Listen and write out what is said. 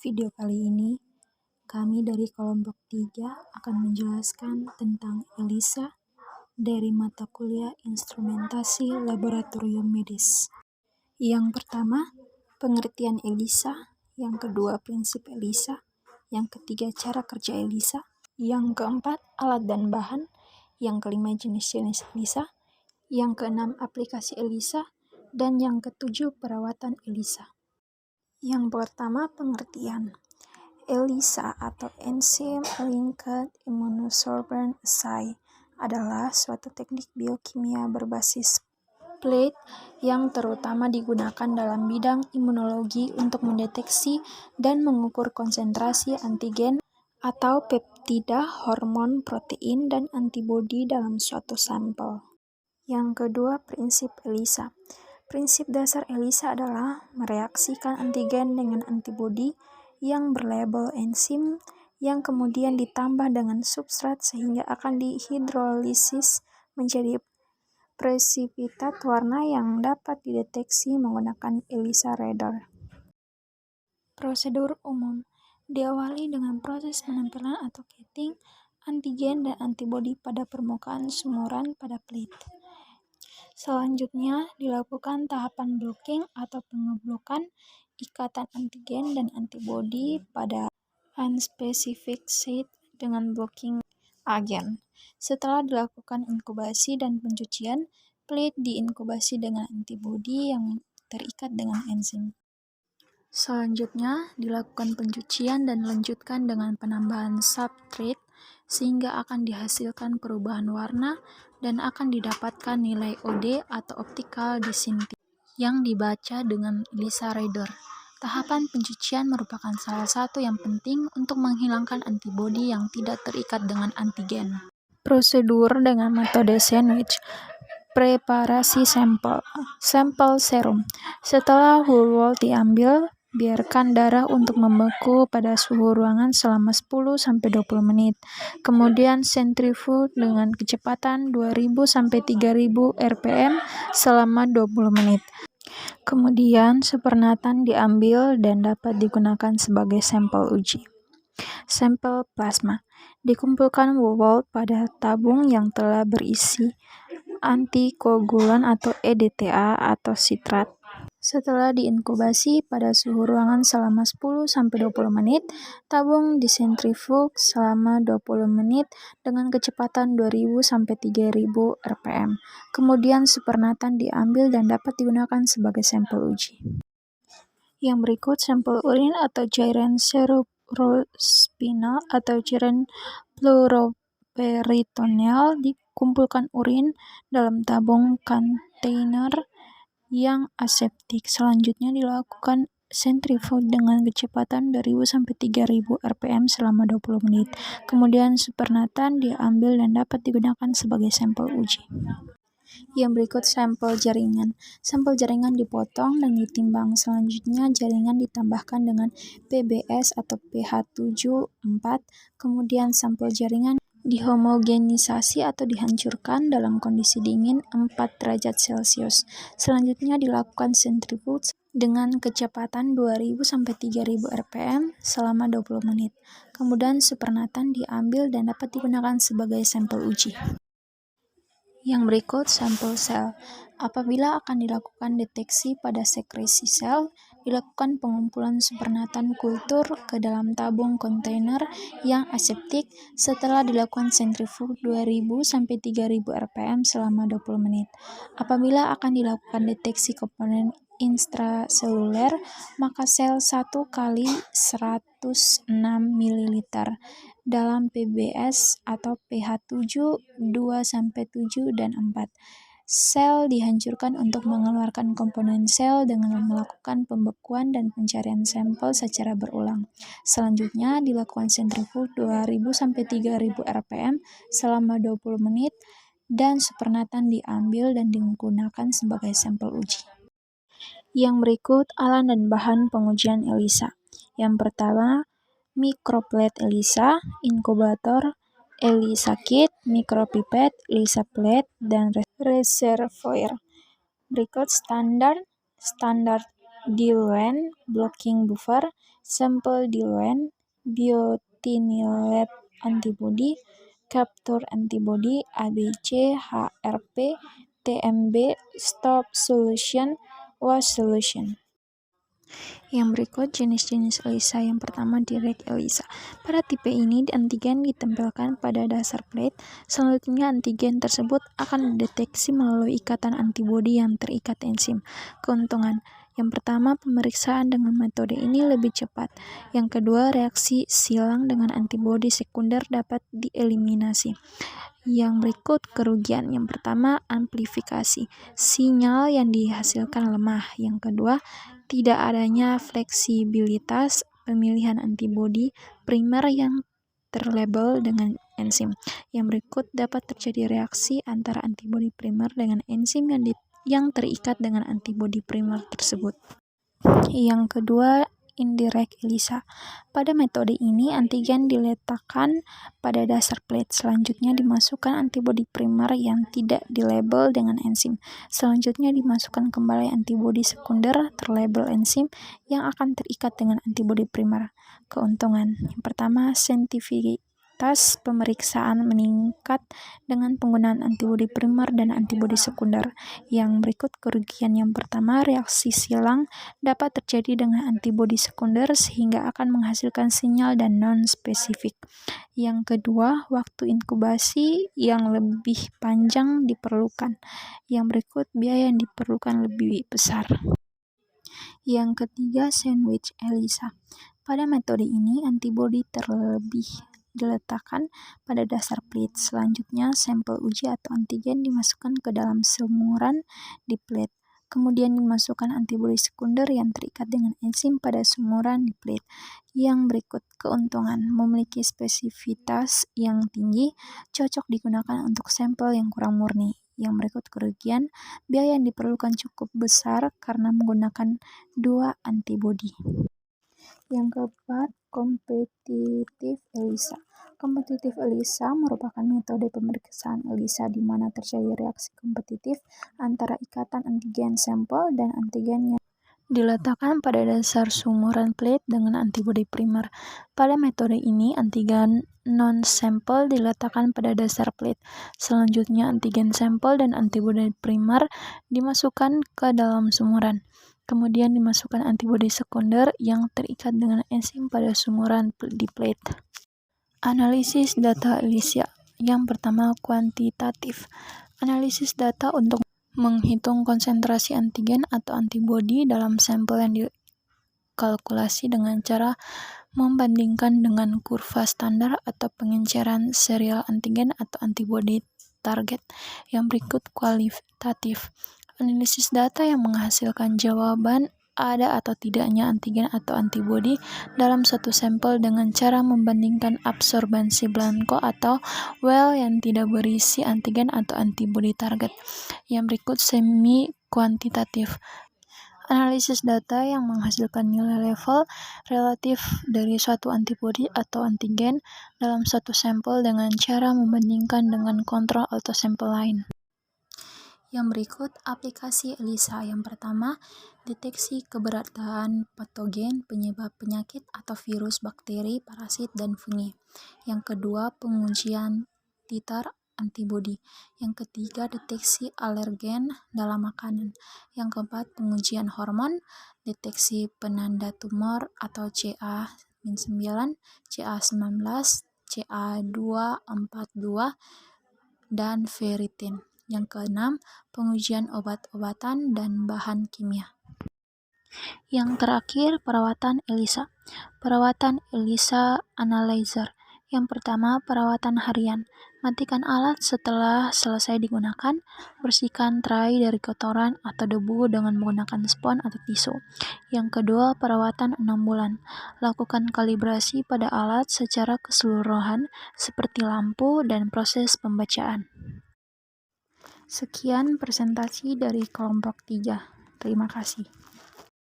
Video kali ini, kami dari kelompok 3 akan menjelaskan tentang ELISA dari mata kuliah Instrumentasi Laboratorium Medis. Yang pertama, pengertian ELISA. Yang kedua, prinsip ELISA. Yang ketiga, cara kerja ELISA. Yang keempat, alat dan bahan. Yang kelima, jenis-jenis ELISA. Yang keenam, aplikasi ELISA. Dan yang ketujuh, perawatan ELISA. Yang pertama, pengertian. ELISA atau Enzyme Linked Immunosorbent Assay adalah suatu teknik biokimia berbasis plate yang terutama digunakan dalam bidang imunologi untuk mendeteksi dan mengukur konsentrasi antigen atau peptida, hormon, protein, dan antibodi dalam suatu sampel. Yang kedua, prinsip ELISA. Prinsip dasar ELISA adalah mereaksikan antigen dengan antibodi yang berlabel enzim yang kemudian ditambah dengan substrat sehingga akan dihidrolisis menjadi presipitat warna yang dapat dideteksi menggunakan ELISA radar. Prosedur umum diawali dengan proses penempelan atau catting antigen dan antibodi pada permukaan sumuran pada plate. Selanjutnya dilakukan tahapan blocking atau pengeblokan ikatan antigen dan antibodi pada unspecific site dengan blocking agen. Setelah dilakukan inkubasi dan pencucian, plate diinkubasi dengan antibodi yang terikat dengan enzim. Selanjutnya dilakukan pencucian dan lanjutkan dengan penambahan substrate sehingga akan dihasilkan perubahan warna dan akan didapatkan nilai OD atau optical density yang dibaca dengan ELISA radar. Tahapan pencucian merupakan salah satu yang penting untuk menghilangkan antibodi yang tidak terikat dengan antigen. Prosedur dengan metode sandwich. Preparasi sampel. Sampel serum. Setelah whole whole diambil, biarkan darah untuk membeku pada suhu ruangan selama 10-20 menit. Kemudian sentrifuge dengan kecepatan 2000-3000 rpm selama 20 menit. Kemudian supernatan diambil dan dapat digunakan sebagai sampel uji. Sampel plasma. Dikumpulkan whole pada tabung yang telah berisi antikoagulan atau EDTA atau sitrat. Setelah diinkubasi pada suhu ruangan selama 10-20 menit, tabung disentrifuge selama 20 menit dengan kecepatan 2000-3000 rpm. Kemudian supernatan diambil dan dapat digunakan sebagai sampel uji. Yang berikut sampel urin atau cairan cerebrospinal atau cairan pleuroperitoneal. Dikumpulkan urin dalam tabung kontainer yang aseptik. Selanjutnya dilakukan sentrifuge dengan kecepatan 2000-3000 rpm selama 20 menit. Kemudian supernatan diambil dan dapat digunakan sebagai sampel uji. Yang berikut sampel jaringan. Sampel jaringan dipotong dan ditimbang. Selanjutnya jaringan ditambahkan dengan PBS atau pH 7,4. Kemudian sampel jaringan dihomogenisasi atau dihancurkan dalam kondisi dingin 4 derajat Celcius. Selanjutnya dilakukan sentrifuge dengan kecepatan 2000-3000 rpm selama 20 menit. Kemudian supernatan diambil dan dapat digunakan sebagai sampel uji. Yang berikut sampel sel. Apabila akan dilakukan deteksi pada sekresi sel, dilakukan pengumpulan supernatan kultur ke dalam tabung kontainer yang aseptik setelah dilakukan sentrifuge 2000-3000 rpm selama 20 menit. Apabila akan dilakukan deteksi komponen intraseluler, maka sel 1 kali 106 ml dalam PBS atau pH 7, 2-7 dan 4. Sel dihancurkan untuk mengeluarkan komponen sel dengan melakukan pembekuan dan pencarian sampel secara berulang. Selanjutnya dilakukan sentrifuge 2000-3000 rpm selama 20 menit dan supernatan diambil dan digunakan sebagai sampel uji. Yang berikut alat dan bahan pengujian ELISA. Yang pertama, microplate ELISA, inkubator, ELISA kit, micropipette, ELISA plate, dan reservoir. Berikut standar diluent, blocking buffer, sample diluent, biotinylate antibody, capture antibody, ABC, HRP, TMB, stop solution, wash solution. Yang berikut jenis-jenis ELISA. Yang pertama, direct ELISA. Pada tipe ini, antigen ditempelkan pada dasar plate. Selanjutnya, antigen tersebut akan dideteksi melalui ikatan antibodi yang terikat enzim. Keuntungan: yang pertama, pemeriksaan dengan metode ini lebih cepat. Yang kedua, reaksi silang dengan antibodi sekunder dapat dieliminasi. Yang berikut kerugian. Yang pertama, amplifikasi. Sinyal yang dihasilkan lemah. Yang kedua, tidak adanya fleksibilitas pemilihan antibodi primer yang terlabel dengan enzim. Yang berikut dapat terjadi reaksi antara antibodi primer dengan enzim yang terikat dengan antibodi primer tersebut. Yang kedua, indirect ELISA. Pada metode ini, antigen diletakkan pada dasar plate. Selanjutnya dimasukkan antibodi primer yang tidak dilabel dengan enzim. Selanjutnya dimasukkan kembali antibodi sekunder terlabel enzim yang akan terikat dengan antibodi primer. Keuntungan: yang pertama, sensitivitas pemeriksaan meningkat dengan penggunaan antibodi primer dan antibodi sekunder. Yang berikut kerugian. Yang pertama, reaksi silang dapat terjadi dengan antibodi sekunder sehingga akan menghasilkan sinyal dan non-spesifik. Yang kedua, waktu inkubasi yang lebih panjang diperlukan. Yang berikut biaya yang diperlukan lebih besar. Yang ketiga, sandwich ELISA. Pada metode ini, antibodi terlebih diletakkan pada dasar plate. Selanjutnya, sampel uji atau antigen dimasukkan ke dalam sumuran di plate. Kemudian dimasukkan antibodi sekunder yang terikat dengan enzim pada sumuran di plate. Yang berikut keuntungan: memiliki spesifitas yang tinggi, cocok digunakan untuk sampel yang kurang murni. Yang berikut kerugian: biaya yang diperlukan cukup besar karena menggunakan dua antibodi. Yang keempat, kompetitif ELISA. Kompetitif ELISA merupakan metode pemeriksaan ELISA di mana terjadi reaksi kompetitif antara ikatan antigen sampel dan antigen yang diletakkan pada dasar sumuran plate dengan antibodi primer. Pada metode ini, antigen non-sampel diletakkan pada dasar plate. Selanjutnya, antigen sampel dan antibodi primer dimasukkan ke dalam sumuran. Kemudian dimasukkan antibodi sekunder yang terikat dengan enzim pada sumuran di plate. Analisis data ELISA. Yang pertama, kuantitatif. Analisis data untuk menghitung konsentrasi antigen atau antibodi dalam sampel yang dikalkulasi dengan cara membandingkan dengan kurva standar atau pengenceran serial antigen atau antibodi target. Yang berikut kualitatif. Analisis data yang menghasilkan jawaban ada atau tidaknya antigen atau antibodi dalam satu sampel dengan cara membandingkan absorbansi blanko atau well yang tidak berisi antigen atau antibodi target. Yang berikut semi kuantitatif. Analisis data yang menghasilkan nilai level relatif dari suatu antibodi atau antigen dalam satu sampel dengan cara membandingkan dengan kontrol atau sampel lain. Yang berikut aplikasi ELISA. Yang pertama, deteksi keberadaan patogen, penyebab penyakit atau virus, bakteri, parasit, dan fungi. Yang kedua, pengujian titer antibodi. Yang ketiga, deteksi alergen dalam makanan. Yang keempat, pengujian hormon, deteksi penanda tumor atau CA-9, CA19, CA242, dan ferritin. Yang keenam, pengujian obat-obatan dan bahan kimia. Yang terakhir, perawatan ELISA. Perawatan ELISA analyzer. Yang pertama, perawatan harian. Matikan alat setelah selesai digunakan. Bersihkan tray dari kotoran atau debu dengan menggunakan spons atau tisu. Yang kedua, perawatan 6 bulan. Lakukan kalibrasi pada alat secara keseluruhan seperti lampu dan proses pembacaan. Sekian presentasi dari kelompok 3. Terima kasih.